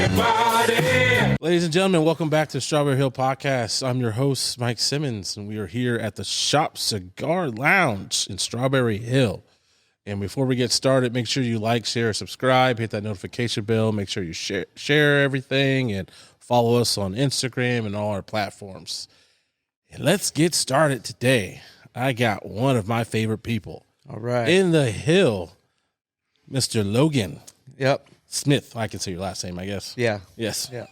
Ladies and gentlemen, welcome back to Strawberry Hill Podcast. I'm your host, Mike Simmons, and we are here at the Shop Cigar Lounge in Strawberry Hill. And before we get started, make sure you like, share, subscribe, hit that notification bell. Make sure you share everything and follow us on Instagram and all our platforms. And let's get started today. I got one of my favorite people. All right. In the Hill, Mr. Logan. Yep. Smith. I can say your last name, I guess. Yeah. Yes. Yeah.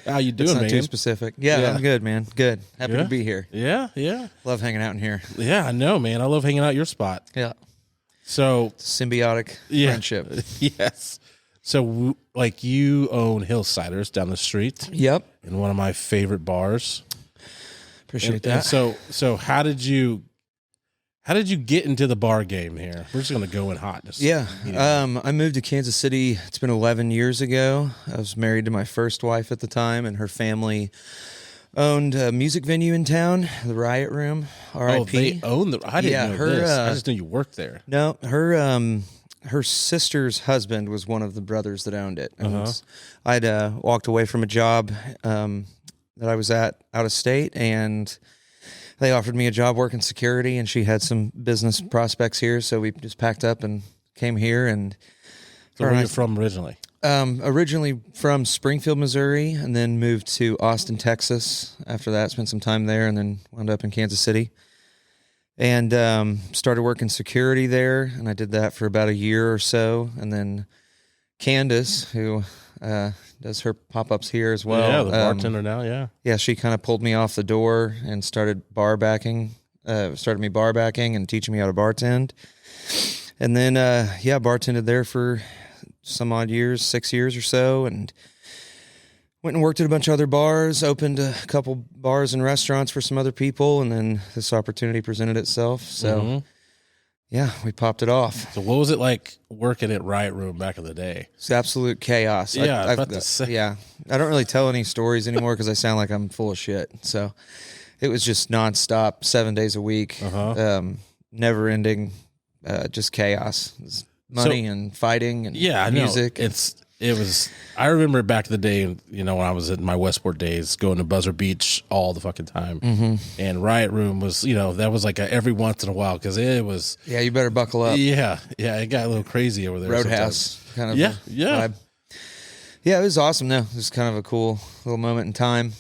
How you doing, It's not man? too specific. Yeah, I'm good, man. Good. Happy to be here. Yeah. Love hanging out in here. Yeah, I know, man. I love hanging out at your spot. Yeah. So Symbiotic friendship. Yes. So, like, you own Hillsiders down the street. Yep. In one of my favorite bars. Appreciate that. And so how did you get into the bar game here? We're just going to go in hot. I moved to Kansas City. It's been 11 years ago. I was married to my first wife at the time, and her family owned a music venue in town, the Riot Room, R.I.P. Oh, they own the... I didn't know this. I just knew you worked there. No, her sister's husband was one of the brothers that owned it. And I'd walked away from a job that I was at out of state, and they offered me a job working security, and she had some business prospects here, so we just packed up and came here. And So where are you from originally? Originally from Springfield, Missouri, and then moved to Austin, Texas. After that, spent some time there, and then wound up in Kansas City. And started working security there, and I did that for about a year or so. And then Candace, who does her pop-ups here as well. Yeah, the bartender now, yeah. Yeah, she kind of pulled me off the door and started me bar backing and teaching me how to bartend. And then, bartended there for some odd years, 6 years or so, and went and worked at a bunch of other bars, opened a couple bars and restaurants for some other people, and then this opportunity presented itself. So, we popped it off. So what was it like working at Riot Room back in the day? It's absolute chaos. Yeah, I was about to say. Yeah, I don't really tell any stories anymore because I sound like I'm full of shit. So it was just nonstop, 7 days a week, never ending, just chaos. It was money and fighting and music. I remember back in the day, when I was in my Westport days, going to Buzzer Beach all the fucking time. And Riot Room was, that was like every once in a while, because it was... Yeah, you better buckle up. Yeah, it got a little crazy over there. Roadhouse kind of vibe. Yeah, it was awesome, though. It was kind of a cool little moment in time.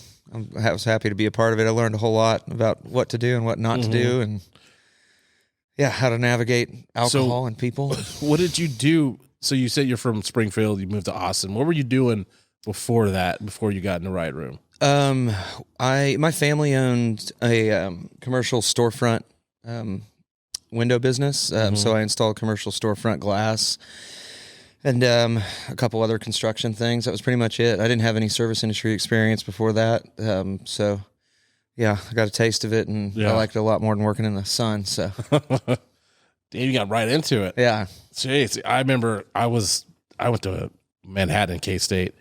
I was happy to be a part of it. I learned a whole lot about what to do and what not to do, and how to navigate alcohol and people. What did you do? So you said you're from Springfield, you moved to Austin. What were you doing before that, before you got in the Riot Room? My family owned a commercial storefront window business. So I installed commercial storefront glass and a couple other construction things. That was pretty much it. I didn't have any service industry experience before that. I got a taste of it, and I liked it a lot more than working in the sun. So Damn, you got right into it. Yeah. Jeez, I remember I went to Manhattan, K-State,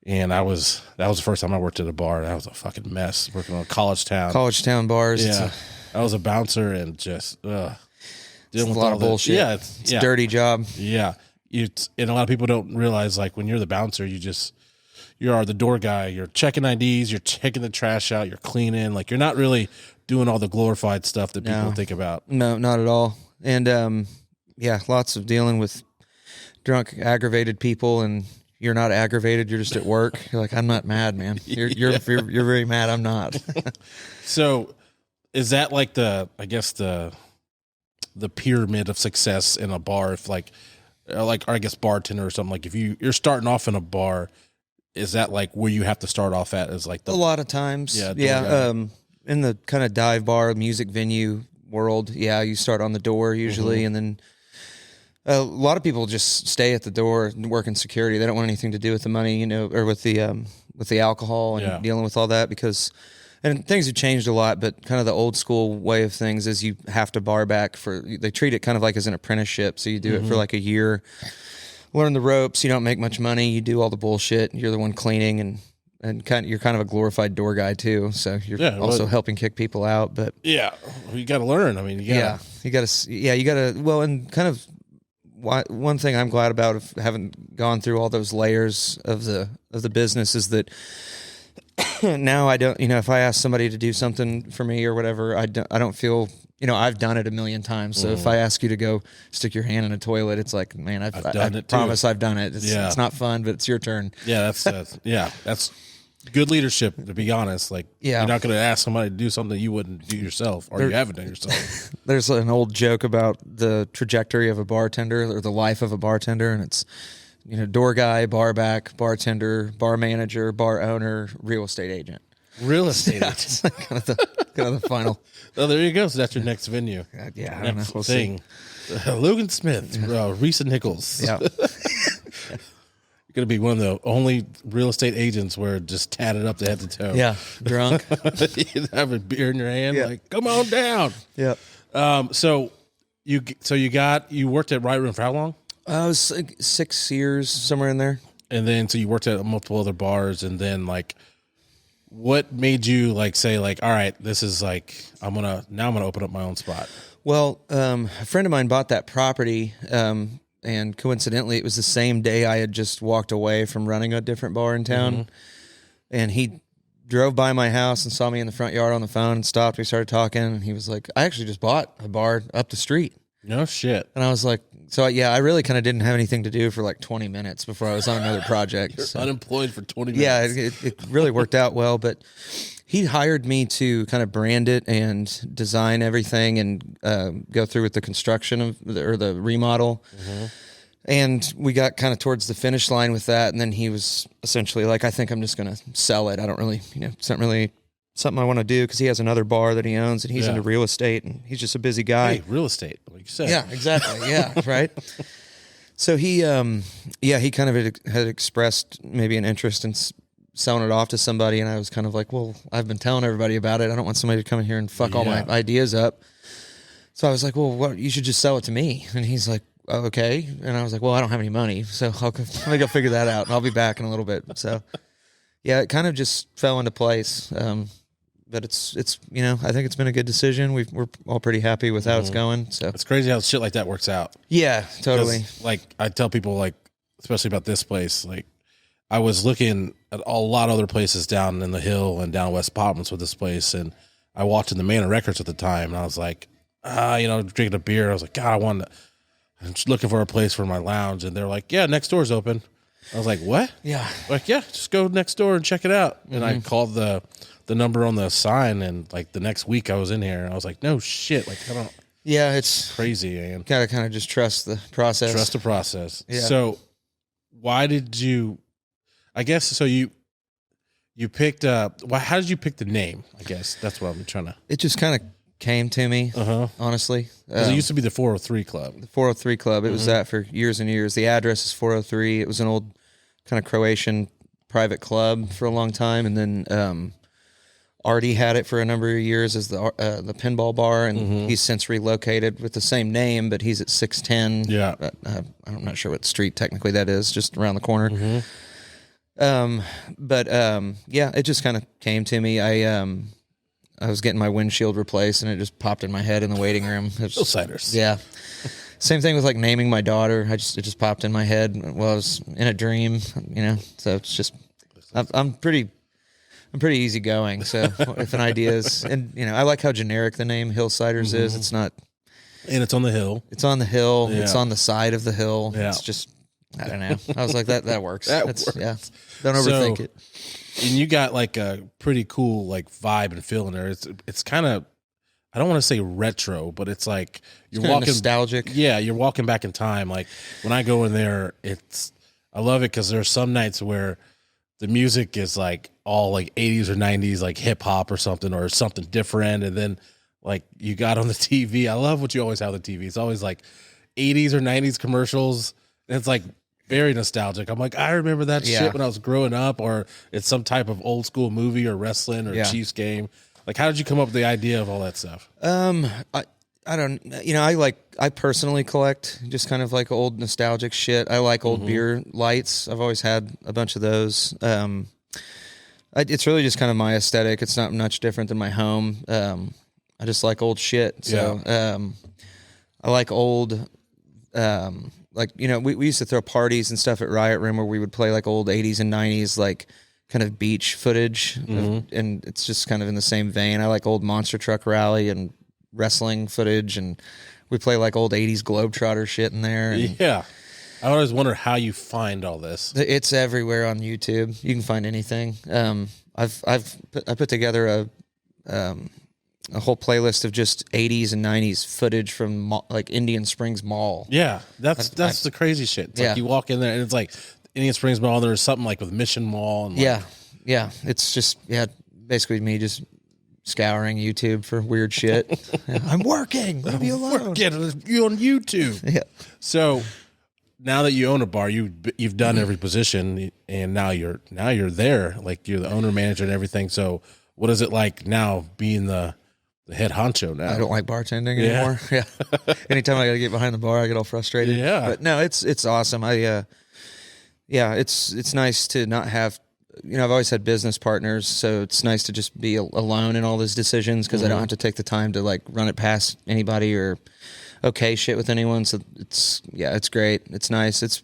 and that was the first time I worked at a bar. That was a fucking mess, working on College Town bars. Yeah. I was a bouncer and just dealing with a lot of bullshit. Yeah, it's a dirty job. Yeah, and a lot of people don't realize, like, when you're the bouncer, you are the door guy. You're checking IDs, you're taking the trash out, you're cleaning. Like, you're not really doing all the glorified stuff that people think about. No, not at all. And lots of dealing with drunk, aggravated people, and you're not aggravated. You're just at work. You're like, I'm not mad, man. You're very mad. I'm not. So, is that like the pyramid of success in a bar? If or I guess bartender or something, like if you're starting off in a bar, is that like where you have to start off at? As like a lot of times, in the kind of dive bar, music venue world, you start on the door usually, and then a lot of people just stay at the door and work in security. They don't want anything to do with the money, or with the alcohol and dealing with all that, because and things have changed a lot, but kind of the old school way of things is you have to bar back they treat it kind of like as an apprenticeship. So you do it for like a year, learn the ropes. You don't make much money. You do all the bullshit. You're the one cleaning, and you're kind of a glorified door guy too. So you're also helping kick people out. But you got to learn. I mean, you got to. Well, and kind of one thing I'm glad about of having gone through all those layers of the business is that now I don't, if I ask somebody to do something for me or whatever, I don't feel, I've done it a million times. So if I ask you to go stick your hand in a toilet, it's like, man, I promise I've done it. It's not fun, but it's your turn. Yeah, that's good leadership, to be honest. Like, you're not going to ask somebody to do something you wouldn't do yourself, or you haven't done yourself. There's an old joke about the trajectory of a bartender or the life of a bartender, and it's, door guy, bar back, bartender, bar manager, bar owner, real estate agent. Real estate agent. It's like kind of the final. Oh, there you go. So that's your next venue. I don't know. We'll thing. Logan Smith, Reese Nichols. Yeah. You're going to be one of the only real estate agents where just tatted up to head to toe. Yeah, drunk. You have a beer in your hand, like, come on down. Yeah. So you worked at Right Room for how long? I was like 6 years, somewhere in there. And then, so you worked at multiple other bars, and then, like, what made you, like, say, like, all right, this is, like, I'm going to open up my own spot? Well, a friend of mine bought that property, and coincidentally, it was the same day I had just walked away from running a different bar in town. Mm-hmm. And he drove by my house and saw me in the front yard on the phone and stopped. We started talking, and he was like, I actually just bought a bar up the street. No shit. And I was like, so yeah, I really kind of didn't have anything to do for like 20 minutes before I was on another project. You're unemployed for 20 minutes. Yeah, it really worked out well, but he hired me to kind of brand it and design everything and go through with the construction of the remodel. Mm-hmm. And we got kind of towards the finish line with that. And then he was essentially like, I think I'm just going to sell it. I don't really, it's not really something I want to do, because he has another bar that he owns and he's into real estate, and he's just a busy guy. Hey, real estate, like you said. Yeah, exactly. Yeah, right. So he kind of had expressed maybe an interest in selling it off to somebody, and I was kind of like, well, I've been telling everybody about it. I don't want somebody to come in here and fuck all my ideas up. So I was like, well, you should just sell it to me. And he's like, oh, okay. And I was like, well, I don't have any money, so let me go figure that out, and I'll be back in a little bit. So yeah, it kind of just fell into place. But it's I think it's been a good decision. We're all pretty happy with how it's going. So it's crazy how shit like that works out. Yeah, totally. Like, I tell people, like, especially about this place, like, I was looking at a lot of other places down in the Hill and down West Providence with this place, and I walked in the Manor Records at the time, and I was like, drinking a beer. I was like, God, I'm just looking for a place for my lounge, and they're like, yeah, next door's open. I was like, what? Yeah. Like, yeah, just go next door and check it out. And I called the number on the sign, and like the next week I was in here, and I was like, no shit. Like, I don't. Yeah, it's crazy, man. Gotta kind of just trust the process. Trust the process. Yeah. So why did you, I guess, so you picked, how did you pick the name? I guess that's what I'm trying to. It just kind of came to me, honestly. Because it used to be the 403 Club. The 403 Club. It was that for years and years. The address is 403. It was an old kind of Croatian private club for a long time, and then Artie had it for a number of years as the pinball bar, and he's since relocated with the same name, but he's at 610. Yeah. I'm not sure what street technically that is, just around the corner. It just kind of came to me. I was getting my windshield replaced, and it just popped in my head in the waiting room. Hillsiders. Yeah. Same thing with like naming my daughter. It just popped in my head while I was in a dream, So it's just, I'm pretty easygoing. So if an idea is, and I like how generic the name Hillsiders is. It's not, and it's on the hill. It's on the hill. Yeah. It's on the side of the hill. Yeah. It's just, I don't know. I was like, that works. That works. Yeah. Don't overthink it. And you got like a pretty cool like vibe and feel in there. It's kind of, I don't want to say retro, but it's like you're walking nostalgic. Yeah, you're walking back in time. Like when I go in there, I love it because there's some nights where the music is like all like 80s or 90s, like hip hop or something different, and then like you got on the TV. I love what you always have on the TV. It's always like 80s or 90s commercials, and it's like very nostalgic. I'm like, I remember that shit when I was growing up, or it's some type of old school movie or wrestling or Chiefs game. Like, how did you come up with the idea of all that stuff? I don't, I personally collect just kind of like old nostalgic shit. I like old beer lights. I've always had a bunch of those. It's really just kind of my aesthetic. It's not much different than my home. I just like old shit. So, I like old, like, we used to throw parties and stuff at Riot Room where we would play like old 80s and 90s, like kind of beach footage. And it's just kind of in the same vein. I like old monster truck rally and wrestling footage, and we play like old 80s Globetrotter shit in there. And yeah. I always wonder how you find all this. it's everywhere on YouTube. You can find anything. I put together a whole playlist of just 80s and 90s footage from like Indian Springs Mall. Yeah, that's the crazy shit. It's like you walk in there and it's like Indian Springs Mall. There's something like with Mission Mall. And like, yeah. It's just basically me just scouring YouTube for weird shit. I'm working. Leave me alone. Get you on YouTube. Yeah. So now that you own a bar, you've done every position, and now you're there. Like you're the owner, manager, and everything. So what is it like now being the head honcho now? I don't like bartending anymore. Yeah. Anytime I got to get behind the bar, I get all frustrated. Yeah. But no, it's awesome. It's nice to not have, I've always had business partners, so it's nice to just be alone in all those decisions because I don't have to take the time to like run it past anybody or shit with anyone. So it's great. It's nice. It's,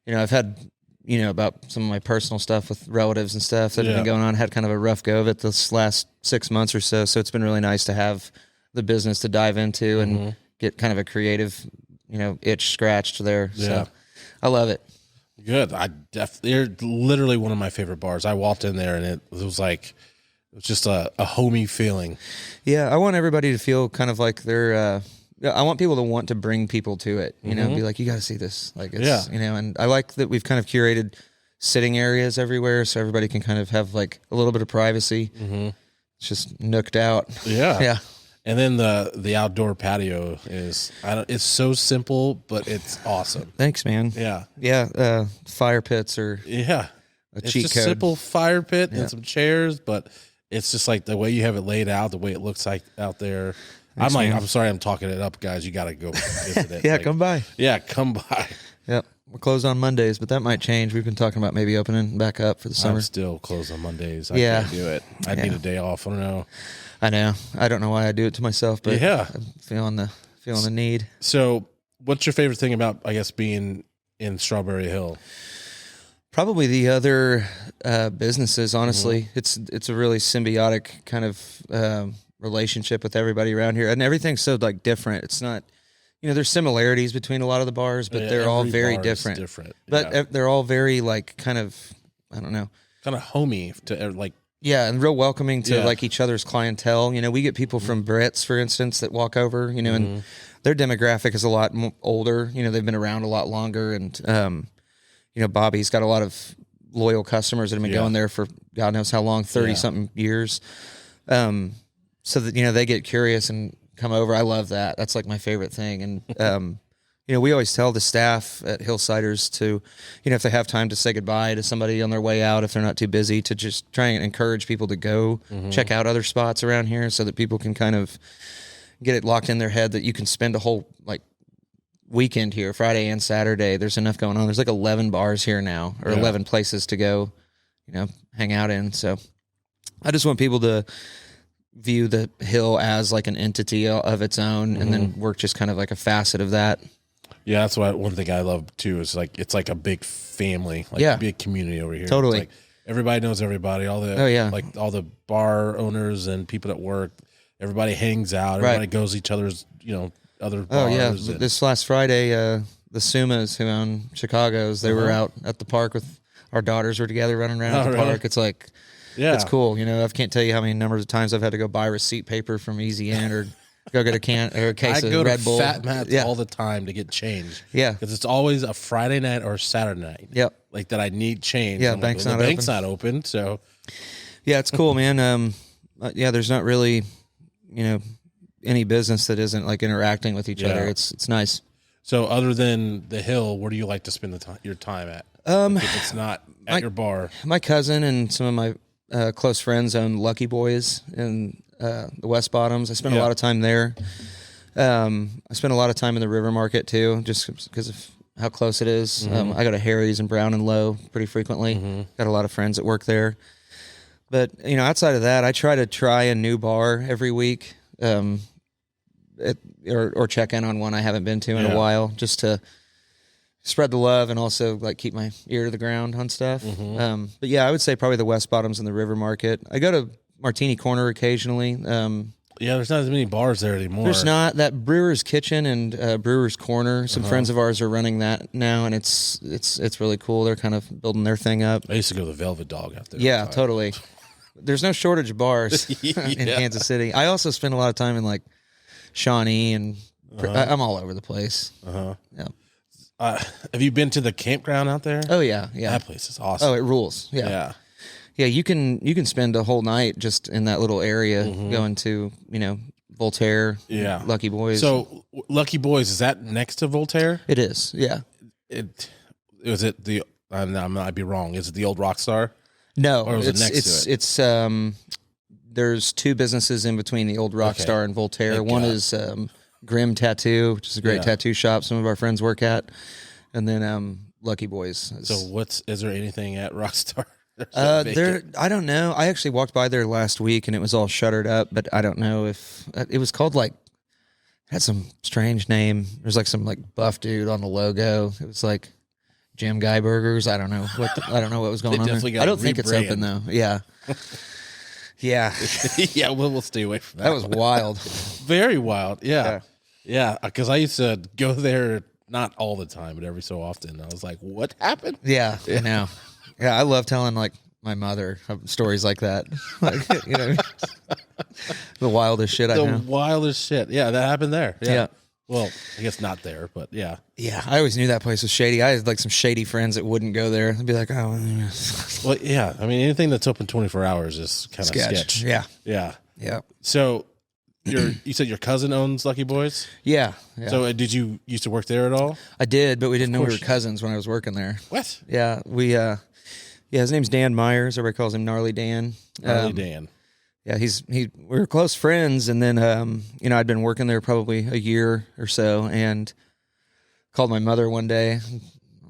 I've had, about some of my personal stuff with relatives and stuff that have been going on. Had kind of a rough go of it this last 6 months or so. So it's been really nice to have the business to dive into and get kind of a creative, itch scratched there. Yeah. So I love it. Good. They're literally one of my favorite bars. I walked in there and it was just a homey feeling. Yeah. I want everybody to feel kind of like they're, I want people to want to bring people to it, be like, you got to see this. Like, it's, and I like that we've kind of curated sitting areas everywhere so everybody can kind of have like a little bit of privacy. It's just nooked out. Yeah. Yeah. And then the outdoor patio is, it's so simple, but it's awesome. Thanks, man. Yeah. Yeah. Fire pits or a cheat just code. Simple fire pit and some chairs, but it's just like the way you have it laid out, the way it looks like out there. Thanks, man. I'm sorry I'm talking it up, guys. You got to go visit it. Yeah, come by. Yeah, come by. Yep. We're closed on Mondays, but that might change. We've been talking about maybe opening back up for the summer. I'm still closed on Mondays. I can't do it. I need a day off. I don't know. I know. I don't know why I do it to myself, but I'm feeling the need. So what's your favorite thing about, I guess, being in Strawberry Hill? Probably the other businesses, honestly. It's a really symbiotic kind of relationship with everybody around here, and everything's so like different. It's not, there's similarities between a lot of the bars, but they're all very different. But they're all very like kind of, I don't know, kind of homey to like. Yeah, and real welcoming to like each other's clientele. We get people from Brits, for instance, that walk over. And their demographic is a lot older. They've been around a lot longer, and Bobby's got a lot of loyal customers that have been going there for God knows how long, 30-something years. So that, they get curious and come over. I love that. That's like my favorite thing. And, we always tell the staff at Hillsiders to, if they have time to say goodbye to somebody on their way out, if they're not too busy, to just try and encourage people to go check out other spots around here so that people can kind of get it locked in their head that you can spend a whole like weekend here, Friday and Saturday. There's enough going on. There's like 11 bars here now, or 11 places to go, hang out in. So I just want people to view the Hill as like an entity of its own, and then work just kind of like a facet of that. Yeah, that's one thing I love too. Is like it's like a big family, like a big community over here. Totally, it's like everybody knows everybody. All the like all the bar owners and people at work. Everybody hangs out. Everybody goes to each other's other bars. Oh yeah, this last Friday, the Simmons who own Chicago's, they were out at the park with our daughters were together running around at the park. It's like. Yeah, it's cool. I can't tell you how many numbers of times I've had to go buy receipt paper from Easy Inn or go get a can or a case of Red Bull. I go to Fat Matt's all the time to get change. Yeah, because it's always a Friday night or a Saturday night. Yep, like that I need change. Yeah, the bank's not open. So yeah, it's cool, man. There's not really any business that isn't like interacting with each other. It's nice. So other than the Hill, where do you like to spend your time at? If it's not at your bar. My cousin and some of my close friends own Lucky Boys in the West Bottoms. I spend a lot of time there. I spend a lot of time in the River Market too, just because of how close it is. I go to Harry's and Brown and Low pretty frequently. Got a lot of friends that work there. But outside of that, I try a new bar every week, or check in on one I haven't been to in a while, just to spread the love and also like keep my ear to the ground on stuff. Mm-hmm. But yeah, I would say probably the West Bottoms and the River Market. I go to Martini Corner occasionally. Yeah, there's not as many bars there anymore. There's not. That Brewer's Kitchen and Brewer's Corner. Some friends of ours are running that now, and it's really cool. They're kind of building their thing up. I used to go to the Velvet Dog out there. Yeah, totally. There's no shortage of bars in Kansas City. I also spend a lot of time in like Shawnee, and I'm all over the place. Yeah. Have you been to the campground out there? Oh yeah. That place is awesome. Oh, it rules. Yeah, you can spend a whole night just in that little area, going to Voltaire. Yeah, Lucky Boys. So Lucky Boys, is that next to Voltaire? It is. Yeah. I might be wrong. Is it the old Rockstar? No, or was it next to it? It's there's two businesses in between the old Rockstar and Voltaire. One is Grim Tattoo, which is a great tattoo shop some of our friends work at, and then Lucky Boys. So is there anything at Rockstar? I don't know. I actually walked by there last week and it was all shuttered up, but I don't know if it was called it had some strange name. There's like some like buff dude on the logo. It was like Jim Guy Burgers. I don't know what was going on there. I don't think it's open though. Yeah. Yeah. Yeah. We'll stay away from that. That was wild. Very wild. Yeah. Yeah. Cause I used to go there, not all the time, but every so often. I was like, what happened? Yeah. I know. Yeah, I love telling like my mother stories like that. Like, the wildest shit I know. The wildest shit. Yeah, that happened there. Yeah. Well, I guess not there, but yeah. Yeah, I always knew that place was shady. I had like some shady friends that wouldn't go there. They'd be like, "Oh, well, yeah. I mean, anything that's open 24 hours is kind of sketch. Yeah. Yeah. So, you said your cousin owns Lucky Boys? Yeah. So, did you used to work there at all? I did, but we didn't know we were cousins when I was working there. What? Yeah, his name's Dan Myers. Everybody calls him Gnarly Dan. Gnarly Dan. Yeah, we were close friends, and then I'd been working there probably a year or so, and called my mother one day. I'm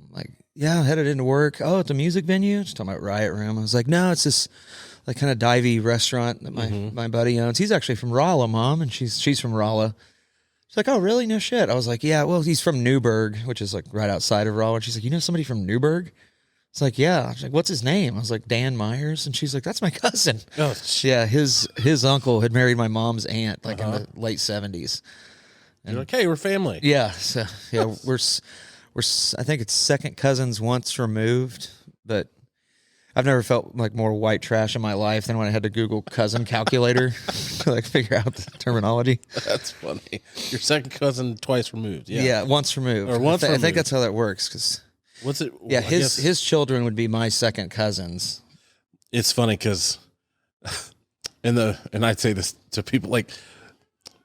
like, yeah, headed into work. Oh, it's a music venue. Just talking about Riot Room. I was like, no, it's this like kind of divey restaurant that my buddy owns. He's actually from Rolla, Mom, and she's from Rolla. She's like, oh, really? No shit. I was like, yeah, well, he's from Newburgh, which is like right outside of Rolla. And she's like, you know somebody from Newburgh? It's like, yeah. She's like, what's his name? I was like, Dan Myers. And she's like, that's my cousin. Oh, yeah. His uncle had married my mom's aunt like in the late 70s. And you're like, hey, we're family. Yeah. So yeah, we're I think it's second cousins once removed, but I've never felt like more white trash in my life than when I had to Google cousin calculator to like figure out the terminology. That's funny. Your second cousin twice removed. Yeah. Yeah. Once removed. Or once removed. I think that's how that works. Cause what's it? Yeah, his children would be my second cousins. It's funny because and I'd say this to people like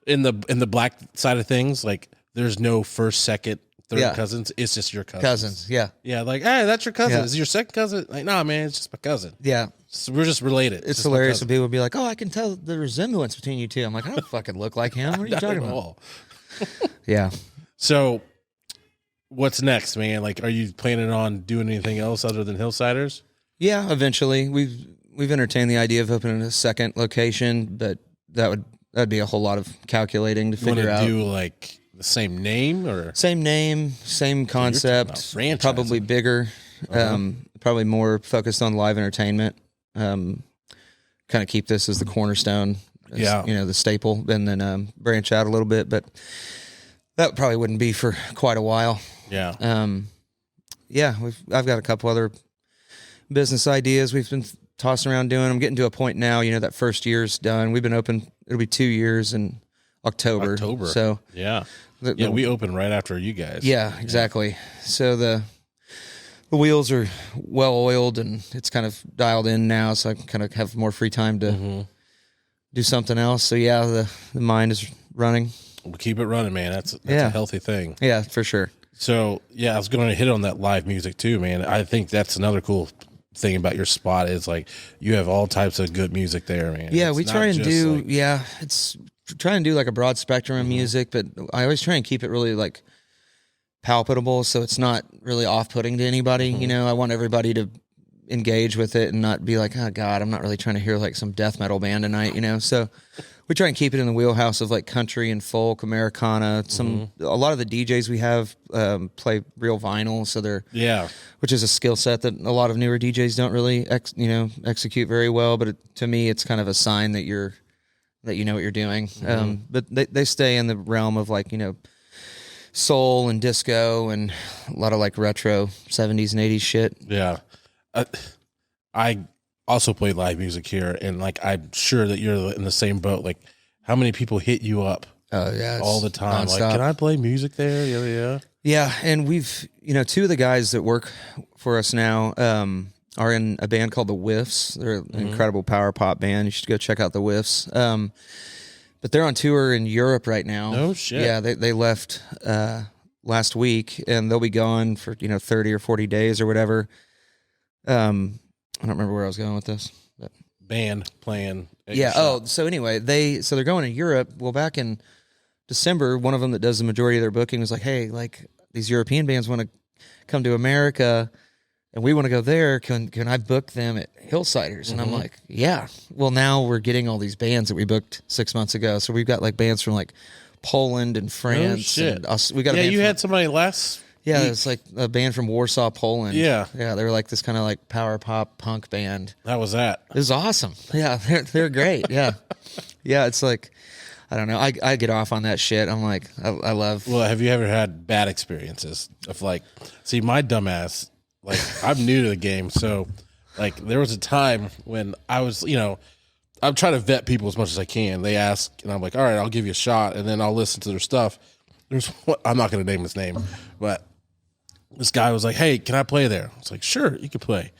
in the black side of things, like there's no first, second, third cousins. It's just your cousins. Yeah. Yeah, like, hey, that's your cousin. Is it your second cousin? Like, nah, man, it's just my cousin. Yeah. So we're just related. It's hilarious when people be like, oh, I can tell the resemblance between you two. I'm like, I don't fucking look like him. What are you talking about? Yeah. So what's next, man? Like, are you planning on doing anything else other than Hillsiders? Yeah, eventually. We've entertained the idea of opening a second location, but that'd be a whole lot of calculating to figure out. Do like the same name or same name, same concept, probably bigger, probably more focused on live entertainment. Kind of keep this as the cornerstone, the staple, and then branch out a little bit, but that probably wouldn't be for quite a while. Yeah. I've got a couple other business ideas we've been tossing around doing. I'm getting to a point now, that first year's done. We've been open, it'll be 2 years in October. So yeah. We opened right after you guys. Yeah, exactly. Yeah. So the wheels are well oiled and it's kind of dialed in now, so I can kind of have more free time to do something else. So yeah, the mind is running. We'll keep it running, man. That's a healthy thing. Yeah, for sure. So yeah, I was going to hit on that live music too, man. I think that's another cool thing about your spot is like you have all types of good music there, man. Yeah, we try and do it's try and do like a broad spectrum of music, but I always try and keep it really like palpable so it's not really off-putting to anybody. I want everybody to engage with it and not be like, oh God, I'm not really trying to hear like some death metal band tonight, So we try and keep it in the wheelhouse of like country and folk, Americana. A lot of the DJs we have play real vinyl, so which is a skill set that a lot of newer DJs don't really execute very well. But to me, it's kind of a sign that you know what you're doing. But they stay in the realm of like soul and disco and a lot of like retro 70s and 80s shit. Yeah. I also play live music here, and like I'm sure that you're in the same boat. Like, how many people hit you up all the time? Nonstop. Like, can I play music there? Yeah, and we've two of the guys that work for us now are in a band called the Whiffs. They're an incredible power pop band. You should go check out the Whiffs. But they're on tour in Europe right now. No shit. Yeah, they left last week, and they'll be gone for 30 or 40 days or whatever. I don't remember where I was going with this. But. Band playing. Yeah. Oh, so anyway, they're going to Europe. Well, back in December, one of them that does the majority of their booking was like, "Hey, like these European bands want to come to America, and we want to go there. Can I book them at Hillsiders?" And I'm like, "Yeah." Well, now we're getting all these bands that we booked 6 months ago. So we've got like bands from like Poland and France. Oh, shit. And we got. Yeah, you had somebody last. Yeah, it's like a band from Warsaw, Poland. Yeah. Yeah, they were like this kind of like power pop punk band. How was that? It was awesome. Yeah, they're great. Yeah. Yeah, it's like, I don't know. I get off on that shit. I'm like, I love. Well, have you ever had bad experiences of like, see, my dumbass, like I'm new to the game. So like there was a time when I was, I'm trying to vet people as much as I can. They ask and I'm like, all right, I'll give you a shot. And then I'll listen to their stuff. I'm not going to name his name, but this guy was like, "Hey, can I play there?" I was like, "Sure, you can play."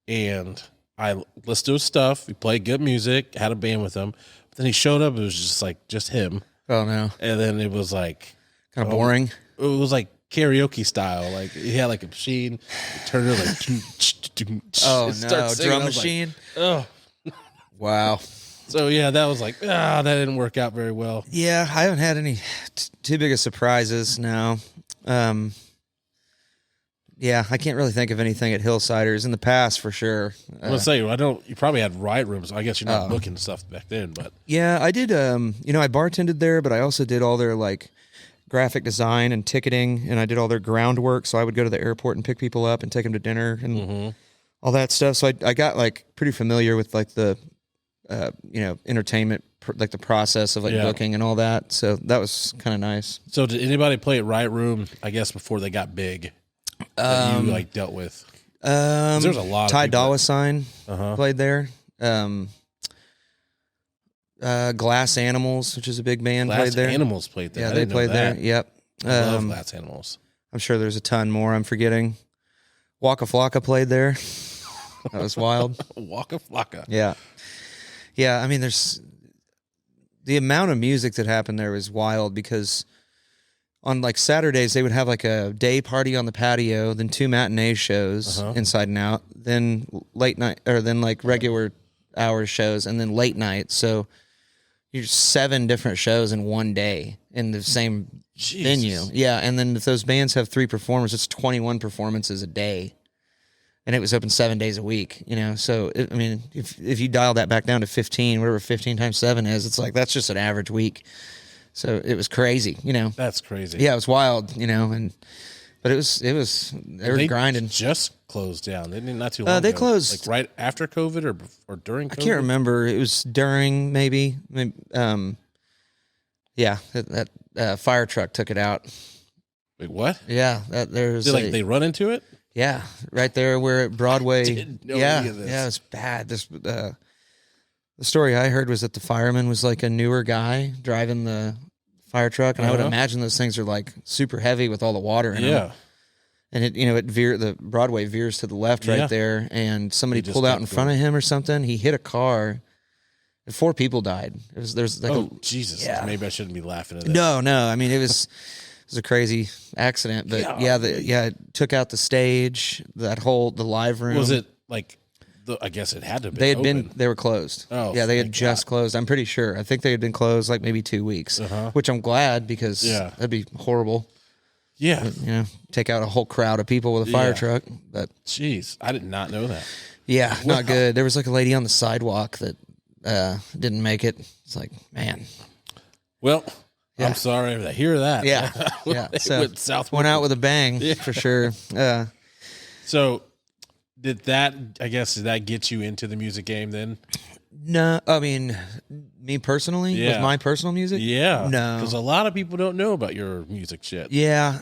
And I listened to his stuff. We played good music, had a band with him. But then he showed up. It was just him. Oh, no. And then it was like. Kind of boring. It was like karaoke style. Like he had like a machine. It turned it like. Oh, no. Drum machine? Like, oh. Wow. So, yeah, that was like, that didn't work out very well. Yeah, I haven't had any too big of surprises now. Yeah, I can't really think of anything at Hillsiders in the past for sure. I'm gonna say you probably had riot rooms. I guess you're not booking stuff back then, but yeah, I did. I bartended there, but I also did all their like graphic design and ticketing, and I did all their groundwork. So I would go to the airport and pick people up and take them to dinner and all that stuff. So I got like pretty familiar with like the entertainment, like the process of like booking and all that. So that was kind of nice. So did anybody play at Riot Room? I guess before they got big. That you like dealt with. There's a lot. Ty Dolla $ign played there. Glass Animals, which is a big band, played there. Glass Animals played there. Yeah, they played there. Yep. I love Glass Animals. I'm sure there's a ton more I'm forgetting. Waka Flocka played there. That was wild. Waka Flocka. Yeah. Yeah, I mean, there's the amount of music that happened there was wild because on like Saturdays they would have like a day party on the patio, then 2 matinee shows inside and out, then late night or then like regular hour shows, and then late night. So you're 7 different shows in one day in the same venue. Yeah, and then if those bands have 3 performers, it's 21 performances a day. And it was open 7 days a week, So, if you dial that back down to 15, whatever 15 times 7 is, it's like that's just an average week. So it was crazy, That's crazy. Yeah, it was wild, but it was they were grinding. Just closed down, didn't it? Not too long they ago. closed like right after COVID or during COVID? I can't remember. It was during maybe that fire truck took it out. Wait, what? Yeah, there's they run into it? Yeah, right there where at Broadway. Didn't know any of this. Yeah, it was bad. The story I heard was that the fireman was like a newer guy driving the fire truck, and I would imagine those things are like super heavy with all the water in them. And the Broadway veers to the left right there, and somebody pulled out in front of him or something. He hit a car, and 4 people died. There's like Jesus! Yeah. Maybe I shouldn't be laughing at that. No. I mean, it was. It was a crazy accident, but it took out the stage, the live room. Was it like? I guess it had to be. They were closed. Oh, yeah, they had just closed. I'm pretty sure. I think they had been closed like maybe 2 weeks, which I'm glad because that'd be horrible. Yeah, take out a whole crowd of people with a fire truck. But jeez, I did not know that. Yeah, not good. There was like a lady on the sidewalk that didn't make it. It's like, man. Well, I'm sorry to hear that. Yeah. Yeah. So went out with a bang for sure. So did that get you into the music game then? No, I mean, me personally, with my personal music? Yeah. No. Because a lot of people don't know about your music shit. Yeah.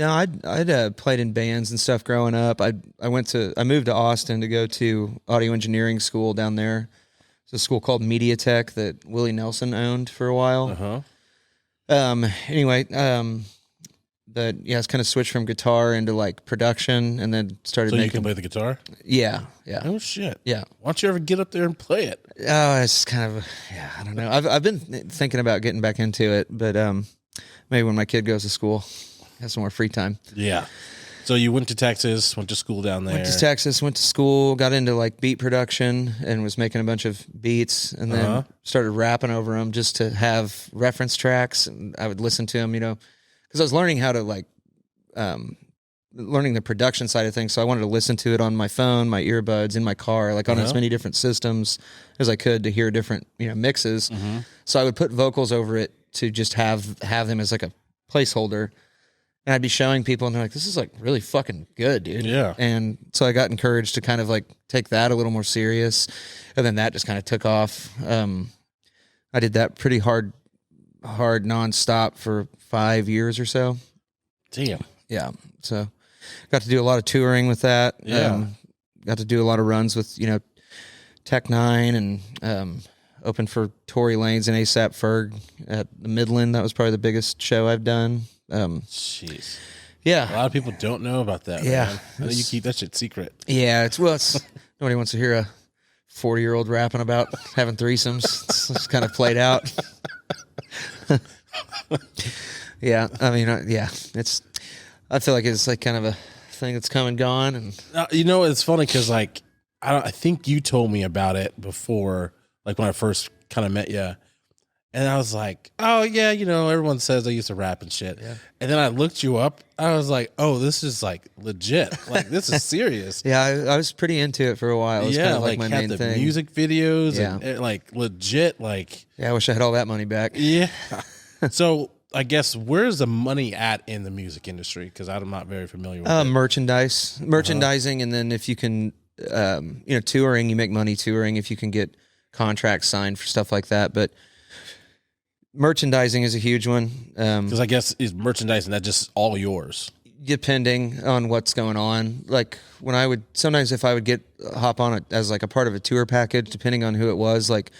I'd played in bands and stuff growing up. I moved to Austin to go to audio engineering school down there. It's a school called Media Tech that Willie Nelson owned for a while. Anyway, but yeah, it's kind of switched from guitar into like production, and then started making. So you can play the guitar? Yeah, yeah. Oh shit! Yeah. Why don't you ever get up there and play it? Oh, it's kind of I don't know. I've been thinking about getting back into it, but maybe when my kid goes to school, have some more free time. Yeah. So you went to Texas, went to school down there. Went to Texas, went to school, got into like beat production, and was making a bunch of beats, and then started rapping over them just to have reference tracks. And I would listen to them, because I was learning how to learning the production side of things. So I wanted to listen to it on my phone, my earbuds, in my car, like on as many different systems as I could to hear different mixes. So I would put vocals over it to just have them as like a placeholder. And I'd be showing people, and they're like, this is like really fucking good, dude. Yeah. And so I got encouraged to kind of like take that a little more serious. And then that just kind of took off. I did that pretty hard nonstop for 5 years or so. Damn. Yeah. So got to do a lot of touring with that. Yeah. Got to do a lot of runs with, Tech Nine, and opened for Tory Lanez and ASAP Ferg at the Midland. That was probably the biggest show I've done. Jeez. Yeah. A lot of people don't know about that. Yeah. Man. I know you keep that shit secret. Yeah. It's nobody wants to hear a 40-year-old rapping about having threesomes. It's kind of played out. Yeah. I mean, I feel like it's like kind of a thing that's come and gone. And it's funny because like, I think you told me about it before, like when I first kind of met you. And I was like, oh, yeah, everyone says I used to rap and shit. Yeah. And then I looked you up. I was like, oh, this is like legit. Like, this is serious. Yeah, I was pretty into it for a while. It was kind of like my main thing. Music videos and like legit. Like, yeah, I wish I had all that money back. Yeah. So I guess where's the money at in the music industry? Because I'm not very familiar with it. Merchandising. And then if you can, touring, you make money touring if you can get contracts signed for stuff like that. But merchandising is a huge one. Because I guess is merchandising that just all yours? Depending on what's going on. Like sometimes if I would hop on it as like a part of a tour package, depending on who it was, like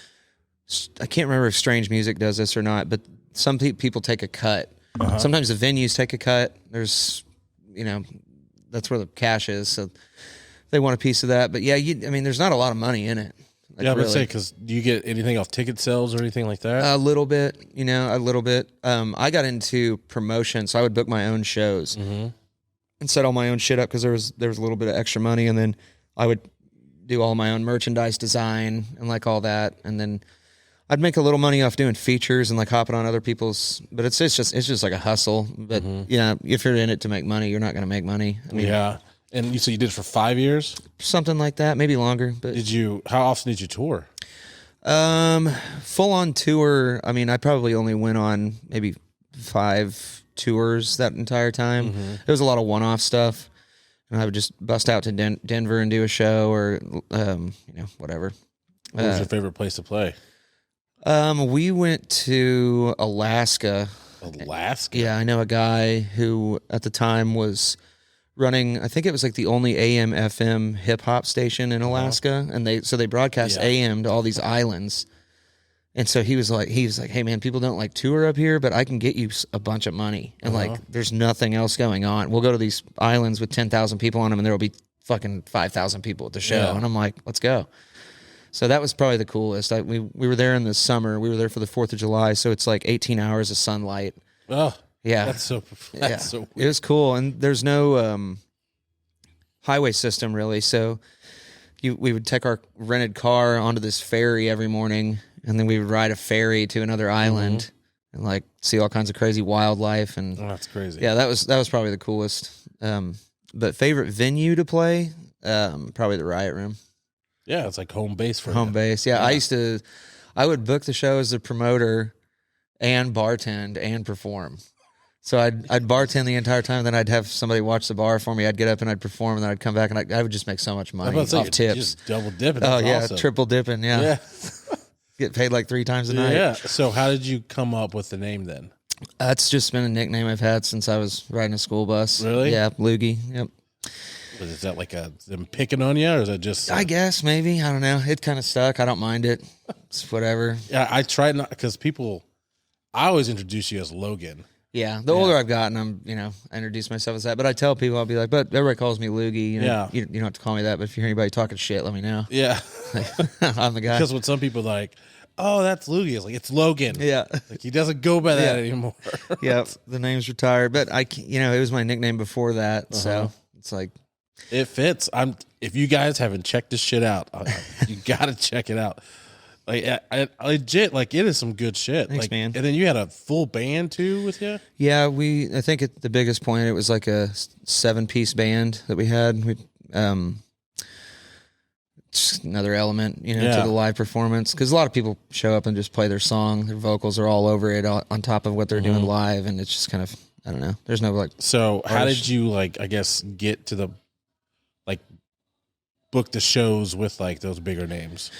I can't remember if Strange Music does this or not, but some people take a cut. Sometimes the venues take a cut. There's, that's where the cash is. So they want a piece of that. But yeah, there's not a lot of money in it. Like, yeah, I would say, because do you get anything off ticket sales or anything like that? A little bit. I got into promotion, so I would book my own shows and set all my own shit up because there was a little bit of extra money, and then I would do all my own merchandise design and like all that, and then I'd make a little money off doing features and like hopping on other people's. But it's just like a hustle. But if you're in it to make money, you're not going to make money. Yeah. And you did it for 5 years? Something like that, maybe longer. But how often did you tour? Full on tour. I mean, I probably only went on maybe 5 tours that entire time. It was a lot of one-off stuff, and I would just bust out to Denver and do a show, or whatever. What was your favorite place to play? We went to Alaska. Alaska? Yeah, I know a guy who at the time was running, I think it was like the only AM FM hip hop station in Alaska, and they broadcast AM to all these islands. And so he was like, hey man, people don't like tour up here, but I can get you a bunch of money, and like there's nothing else going on. We'll go to these islands with 10,000 people on them, and there will be fucking 5,000 people at the show. And I'm like, let's go. So that was probably the coolest. We were there in the summer. We were there for the 4th of July, so it's like 18 hours of sunlight. Oh. Yeah, that's so weird. It was cool, and there's no highway system really. So we would take our rented car onto this ferry every morning, and then we would ride a ferry to another island and like see all kinds of crazy wildlife. And that's crazy. Yeah, that was probably the coolest. But favorite venue to play, probably the Riot Room. Yeah, it's like home base for home you. base. Yeah, I would book the show as a promoter and bartend and perform. So I'd bartend the entire time, then I'd have somebody watch the bar for me. I'd get up and I'd perform, and then I'd come back, and I would just make so much money off tips. Just double dipping. Oh yeah, awesome. triple dipping. Yeah. Get paid like 3 times a night. Yeah. So how did you come up with the name then? That's just been a nickname I've had since I was riding a school bus. Really? Yeah, Loogie. Yep. Is that like them picking on you, or is it just? I guess maybe, I don't know. It kind of stuck. I don't mind it. It's whatever. Yeah, I tried not because I always introduce you as Logan. Yeah, the older I've gotten, I introduce myself as that. But I tell people, I'll be like, but everybody calls me Loogie. You don't have to call me that. But if you hear anybody talking shit, let me know. Yeah, I'm the guy. Because when some people are like, oh, that's Loogie, it's like it's Logan. Yeah, like he doesn't go by that anymore. Yeah, the name's retired. But it was my nickname before that, so it's like it fits. If you guys haven't checked this shit out, you gotta check it out. Like I legit, like it is some good shit. Thanks, like, man. And then you had a full band too with you. Yeah, I think at the biggest point it was like a 7-piece band that we had. We just another element, to the live performance, because a lot of people show up and just play their song. Their vocals are all over it, on top of what they're doing live, and it's just kind of, I don't know. There's no like. So how did you I guess get to the book the shows with like those bigger names?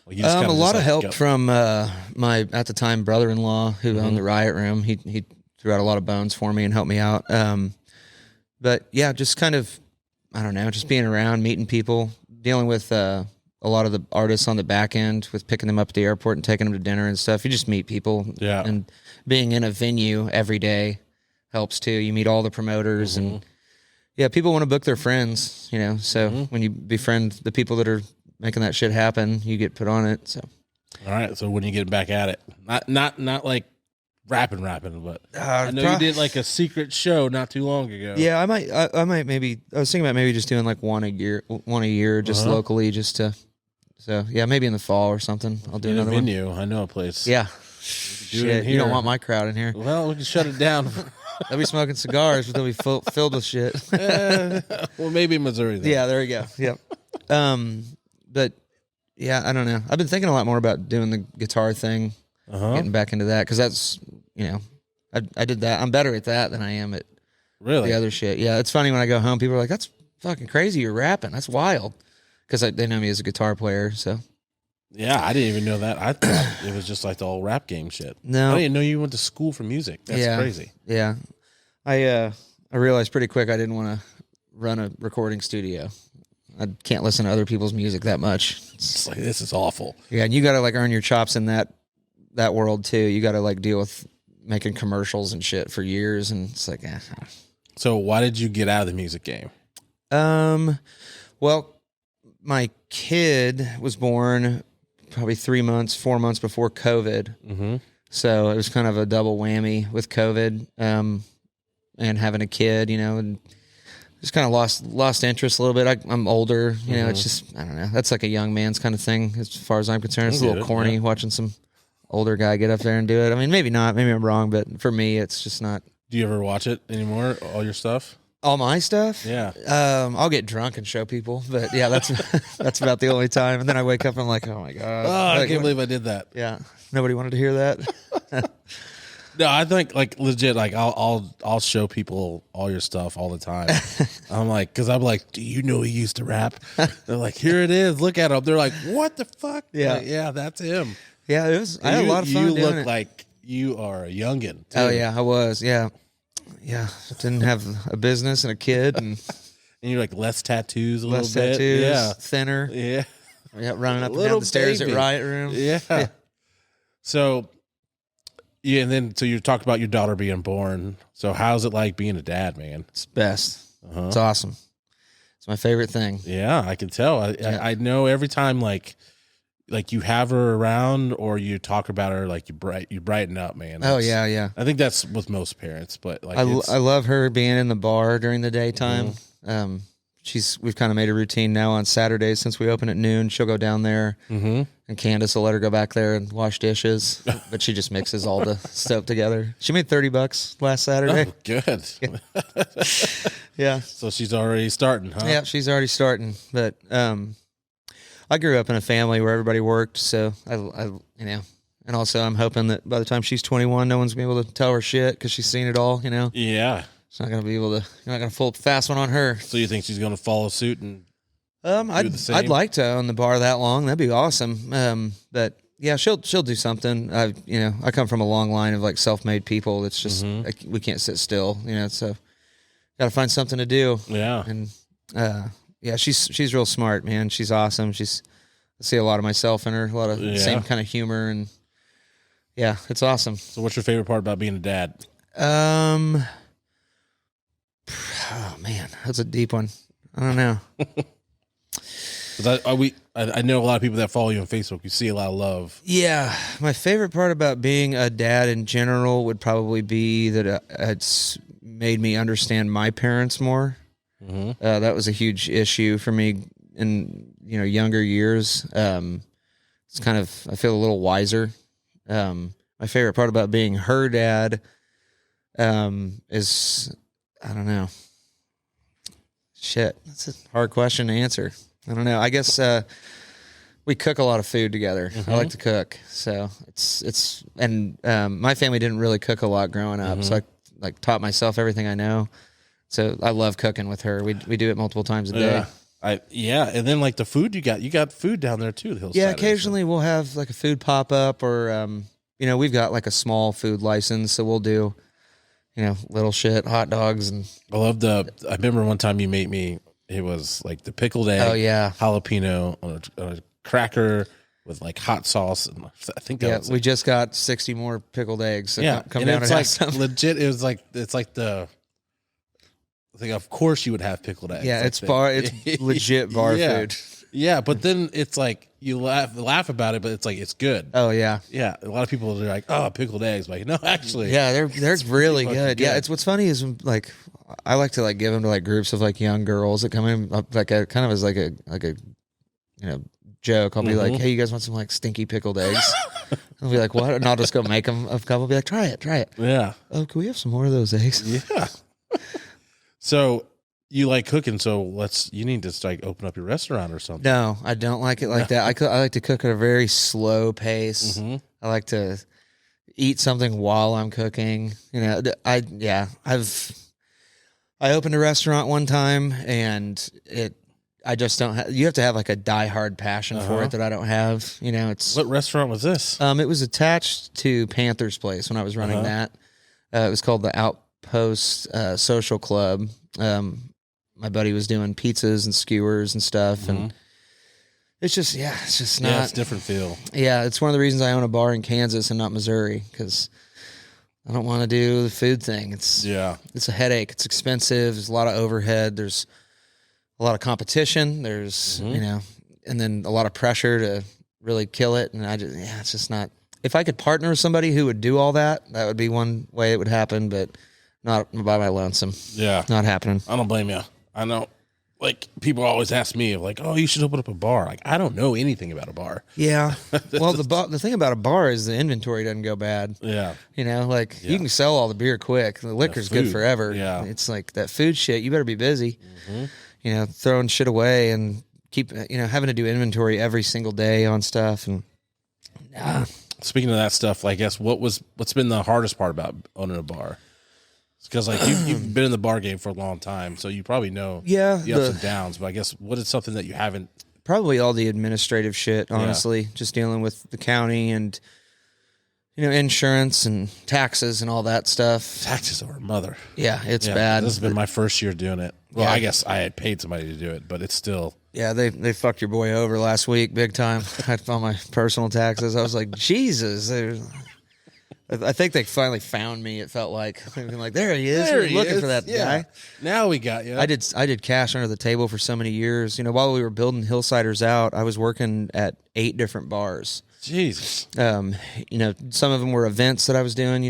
Like, a lot of help from my at the time brother-in-law who owned the Riot Room. He threw out a lot of bones for me and helped me out. But yeah, just kind of, I don't know, just being around, meeting people, dealing with a lot of the artists on the back end, with picking them up at the airport and taking them to dinner and stuff. You just meet people. Yeah. And being in a venue every day helps too. You meet all the promoters and people want to book their friends, so when you befriend the people that are making that shit happen, you get put on it. So, all right. So when you get back at it, not like rapping, but I know you did like a secret show not too long ago. Yeah, I might maybe. I was thinking about maybe just doing like one a year, just locally, just to. So yeah, maybe in the fall or something. I'll do another venue. one. I know a place. Yeah. Shit, you don't want my crowd in here. Well, we can shut it down. They'll be smoking cigars, but they'll be filled with shit. Well, maybe Missouri then. Yeah, there we go. Yep. But yeah, I don't know. I've been thinking a lot more about doing the guitar thing, getting back into that, because that's, I did that. I'm better at that than I am at the other shit. Yeah, it's funny when I go home, people are like, "That's fucking crazy. You're rapping. That's wild," because they know me as a guitar player. So yeah, I didn't even know that. I thought it was just like the old rap game shit. No, I didn't know you went to school for music. That's crazy. Yeah, I realized pretty quick I didn't want to run a recording studio. I can't listen to other people's music that much. It's like, this is awful. Yeah, and you got to like earn your chops in that world too. You got to like deal with making commercials and shit for years, and it's like, So why did you get out of the music game? Well, my kid was born probably 4 months before COVID. So it was kind of a double whammy with COVID, and having a kid, and just kind of lost interest a little bit. I'm older, it's just, I don't know. That's like a young man's kind of thing as far as I'm concerned. It's a little corny watching some older guy get up there and do it. I mean, maybe not. Maybe I'm wrong, but for me, it's just not. Do you ever watch it anymore, all your stuff? All my stuff? Yeah. I'll get drunk and show people, but yeah, that's about the only time. And then I wake up and I'm like, oh my God. Oh, I can't believe I did that. Yeah. Nobody wanted to hear that. No, I think like legit, like I'll show people all your stuff all the time. I'm like, because I'm like, do you know he used to rap? They're like, here it is, look at him. They're like, what the fuck? Yeah, like, yeah, that's him. Yeah, it was. I had a lot of fun. You look like you are a youngin. Too. Oh yeah, I was. Yeah. Didn't have a business and a kid, and you're like less tattoos, a less little bit. Tattoos, yeah, thinner. Yeah, running up and down the stairs at Riot Room. Yeah. So. Yeah, and then so you talked about your daughter being born. So how's it like being a dad, man? It's best. It's awesome. It's my favorite thing. Yeah, I can tell. I know every time like you have her around or you talk about her, like you brighten up, man. Oh yeah. I think that's with most parents, but like I love her being in the bar during the daytime. We've kind of made a routine now on Saturdays since we open at noon. She'll go down there, and Candace will let her go back there and wash dishes. But she just mixes all the stuff together. She made $30 last Saturday. Oh, good. Yeah. So she's already starting, huh? Yeah, she's already starting. But I grew up in a family where everybody worked, so I and also I'm hoping that by the time she's 21, no one's gonna be able to tell her shit because she's seen it all. Yeah. It's not gonna be able to. You're not gonna pull a fast one on her. So you think she's gonna follow suit and? I'd like to own the bar that long. That'd be awesome. But yeah, she'll do something. I come from a long line of like self-made people. It's just we can't sit still. So got to find something to do. Yeah. And yeah, she's real smart, man. She's awesome. I see a lot of myself in her. A lot of the same kind of humor, and yeah, it's awesome. So what's your favorite part about being a dad? Oh man, that's a deep one. I don't know. I know a lot of people that follow you on Facebook. You see a lot of love. Yeah, my favorite part about being a dad in general would probably be that it's made me understand my parents more. Mm-hmm. That was a huge issue for me in younger years. It's kind of, I feel a little wiser. My favorite part about being her dad is, I don't know. Shit, that's a hard question to answer. I don't know. I guess we cook a lot of food together. Mm-hmm. I like to cook, so and my family didn't really cook a lot growing up, so I taught myself everything I know. So I love cooking with her. We do it multiple times a day. And then like the food you got food down there too. The Hillsiders. Yeah, occasionally we'll have like a food pop up, or we've got like a small food license, so we'll do little shit, hot dogs, and I remember one time you made me. It was like the pickled egg, jalapeno on a cracker with like hot sauce, and I think that was we just got 60 more pickled eggs. So come and down it's and like have some. Legit. It's like the. I think of course you would have pickled eggs. Yeah, it's legit bar food. Yeah, but then it's like you laugh about it, but it's like it's good. Oh yeah, yeah. A lot of people are like, "Oh, pickled eggs." Like, no, actually, yeah, they're really good. Yeah, it's what's funny is like I like to like give them to like groups of like young girls that come in like kind of as like a joke. I'll be like, "Hey, you guys want some like stinky pickled eggs?" I'll be like, "What?" And I'll just go make them a couple. Be like, "Try it." Yeah. Oh, can we have some more of those eggs? Yeah. So. You like cooking, so you need to like open up your restaurant or something. No, I don't like it like that. I like to cook at a very slow pace. Mm-hmm. I like to eat something while I'm cooking. I opened a restaurant one time, and I just don't have. You have to have like a diehard passion for it that I don't have. What restaurant was this? It was attached to Panther's Place when I was running that. It was called the Outpost Social Club. My buddy was doing pizzas and skewers and stuff, and it's just not. Yeah, it's a different feel. Yeah, it's one of the reasons I own a bar in Kansas and not Missouri, because I don't want to do the food thing. It's a headache. It's expensive. There's a lot of overhead. There's a lot of competition. There's and then a lot of pressure to really kill it. And it's just not. If I could partner with somebody who would do all that, that would be one way it would happen, but not by my lonesome. Yeah, not happening. I don't blame you. I know, like, people always ask me, like, oh, you should open up a bar. Like, I don't know anything about a bar. Yeah. Well, the thing about a bar is the inventory doesn't go bad. Yeah. You can sell all the beer quick. The liquor's good forever. Yeah. It's like that food shit, you better be busy. Mm-hmm. Throwing shit away and keep, having to do inventory every single day on stuff. And Speaking of that stuff, I guess, what's been the hardest part about owning a bar? Because like you've been in the bar game for a long time, so you probably know the ups and downs. But I guess what is something that you haven't? Probably all the administrative shit, honestly. Just dealing with the county and insurance and taxes and all that stuff. Taxes are a mother. Yeah, it's bad. This has been my first year doing it. Well, I guess I had paid somebody to do it, but it's still. Yeah, they fucked your boy over last week, big time. I found my personal taxes. I was like, Jesus. I think they finally found me. It felt like there he is. There he looking for that guy. Now we got you. I did cash under the table for so many years. While we were building Hillsiders out, I was working at 8 different bars. Jesus. Some of them were events that I was doing,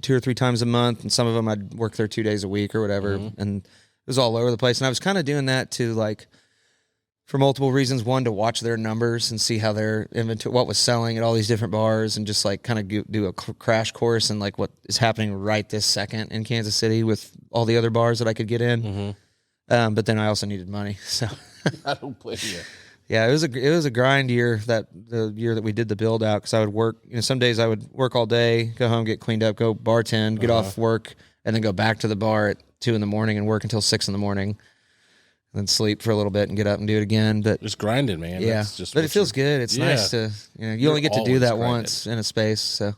2 or 3 times a month, and some of them I'd work there 2 days a week or whatever, and it was all over the place. And I was kind of doing that to for multiple reasons. One, to watch their numbers and see how their inventory, what was selling at all these different bars, and just kind of do a crash course and what is happening right this second in Kansas City with all the other bars that I could get in. But then I also needed money, so I don't blame you. Yeah, it was a grind year, the year that we did the build out, because I would work. Some days I would work all day, go home, get cleaned up, go bartend, get off work, and then go back to the bar at 2 a.m. and work until 6 a.m. and then sleep for a little bit and get up and do it again. But just grinding, man. Yeah, That's just but it feels good. It's nice to you only get to do that once in a space. So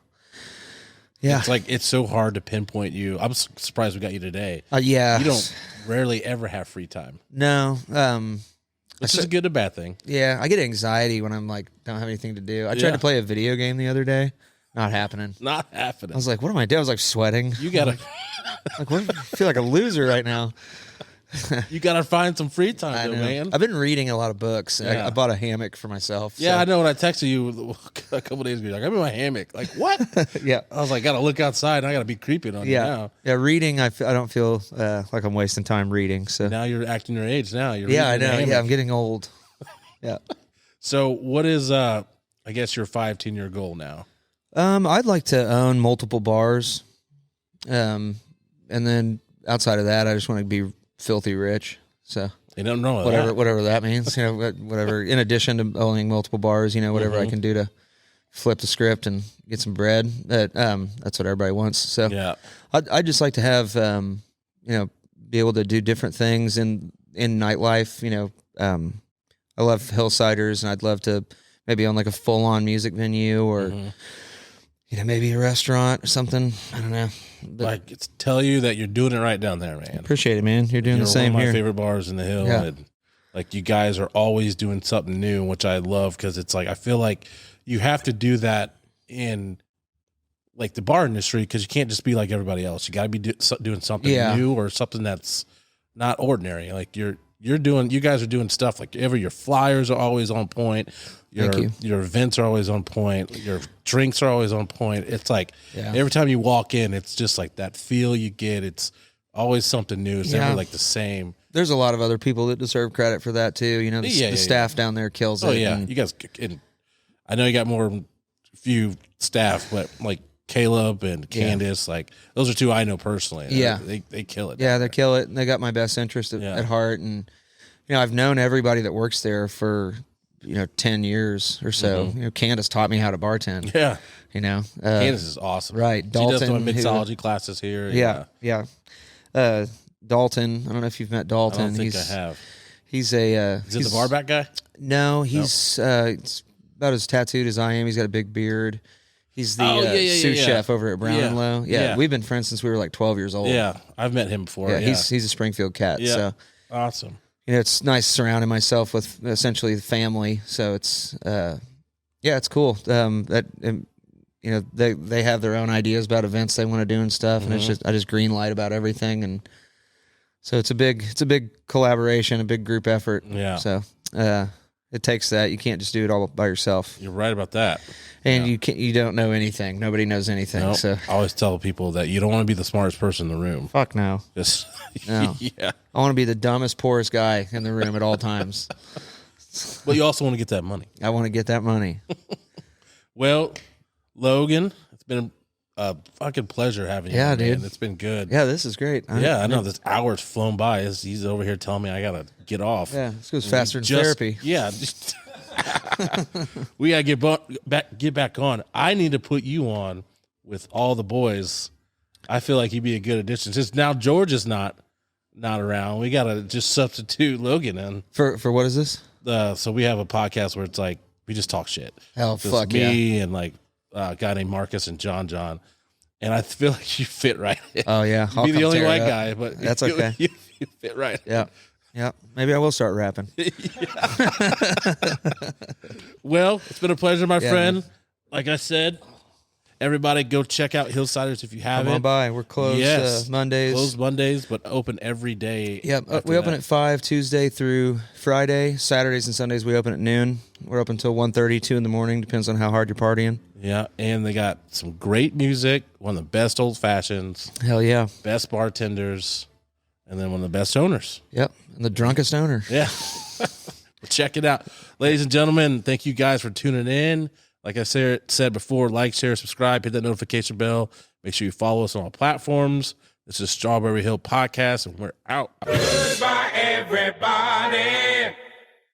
yeah, it's so hard to pinpoint you. I'm surprised we got you today. Yeah, you don't rarely ever have free time. No. Which is a good or bad thing. Yeah, I get anxiety when I'm don't have anything to do. I tried to play a video game the other day. Not happening. Not happening. I was like, what am I doing? I was sweating. You gotta I feel like a loser right now. You gotta find some free time, man. I've been reading a lot of books. Yeah. I bought a hammock for myself. Yeah, I know. When I texted you a couple days ago, I'm in my hammock. Like, what? Yeah. I was like, gotta look outside. And I gotta be creeping on you now. Yeah, reading. I don't feel like I'm wasting time reading. So now you're acting your age. Now you're I know. Yeah, I'm getting old. Yeah. So what is I guess your 5-10-year goal now? I'd like to own multiple bars. And then outside of that, I just want to be filthy rich. So you don't know whatever that means. Whatever. In addition to owning multiple bars, whatever I can do to flip the script and get some bread. That's what everybody wants. So yeah, I'd just like to have be able to do different things in nightlife. I love Hillsiders, and I'd love to maybe own a full on music venue or maybe a restaurant or something. I don't know. But tell you that you're doing it right down there, man. Appreciate it, man. You're doing the same one of here. my favorite bars in the Hill. Yeah. And you guys are always doing something new, which I love, because it's I feel like you have to do that in the bar industry, because you can't just be like everybody else. You got to be doing something new or something that's not ordinary. You guys are doing stuff your flyers are always on point. Your events are always on point. Your drinks are always on point. It's every time you walk in, it's just that feel you get. It's always something new. It's never the same. There's a lot of other people that deserve credit for that too. The staff down there kills it. Oh yeah, you guys. I know you got few staff, but Caleb and Candace, those are two I know personally. Yeah, they kill it. Yeah, they kill it, and they got my best interest at heart. And I've known everybody that works there for 10 years or so. Mm-hmm. Candace taught me how to bartend. Yeah, Candace is awesome. Right, Dalton, she does mixology classes here. Yeah. Dalton, I don't know if you've met Dalton. I don't think I have. He's is it the barback guy? No, he's it's about as tattooed as I am. He's got a big beard. He's the sous chef over at Brown and Low. Yeah, we've been friends since we were 12 years old. Yeah, I've met him before. Yeah, he's a Springfield cat. Yeah, so awesome. It's nice surrounding myself with essentially the family. So it's it's cool. They have their own ideas about events they want to do and stuff, and I just green light about everything, and so it's a big collaboration, a big group effort. Yeah. So it takes that. You can't just do it all by yourself. You're right about that. And you don't know anything. Nobody knows anything. Nope. So I always tell people that you don't want to be the smartest person in the room. Fuck no. Just no. Yeah. I want to be the dumbest, poorest guy in the room at all times. But you also want to get that money. I want to get that money. Well, Logan, it's been a fucking pleasure having you. Yeah, dude. dude. It's been good. Yeah, this is great. I know. This hour's flown by. He's over here telling me I got to get off. Yeah, this goes faster than therapy. Yeah. We gotta get back on. I need to put you on with all the boys. I feel like he'd be a good addition. Since now George is not around, we gotta just substitute Logan in. For what is this? So we have a podcast where it's we just talk shit. Hell, fuck me and a guy named Marcus and John, and I feel like you fit right in. Oh yeah, You'd be the only white guy, but that's okay. You fit right. Yeah. Yeah, maybe I will start rapping. Well, it's been a pleasure, my friend. Man. Like I said, everybody go check out Hillsiders if you haven't. Come on by. We're closed Mondays. Closed Mondays, but open every day. Yep, we open at 5 Tuesday through Friday. Saturdays and Sundays we open at noon. We're open till 1:30, 2 in the morning. Depends on how hard you're partying. Yeah, and they got some great music, one of the best old fashions. Hell yeah. Best bartenders. And then one of the best owners. Yep. And the drunkest owner. Yeah. Well, check it out. Ladies and gentlemen, thank you guys for tuning in. Like I said before, like, share, subscribe, hit that notification bell. Make sure you follow us on all platforms. This is Strawberry Hill Podcast, and we're out. Goodbye, everybody.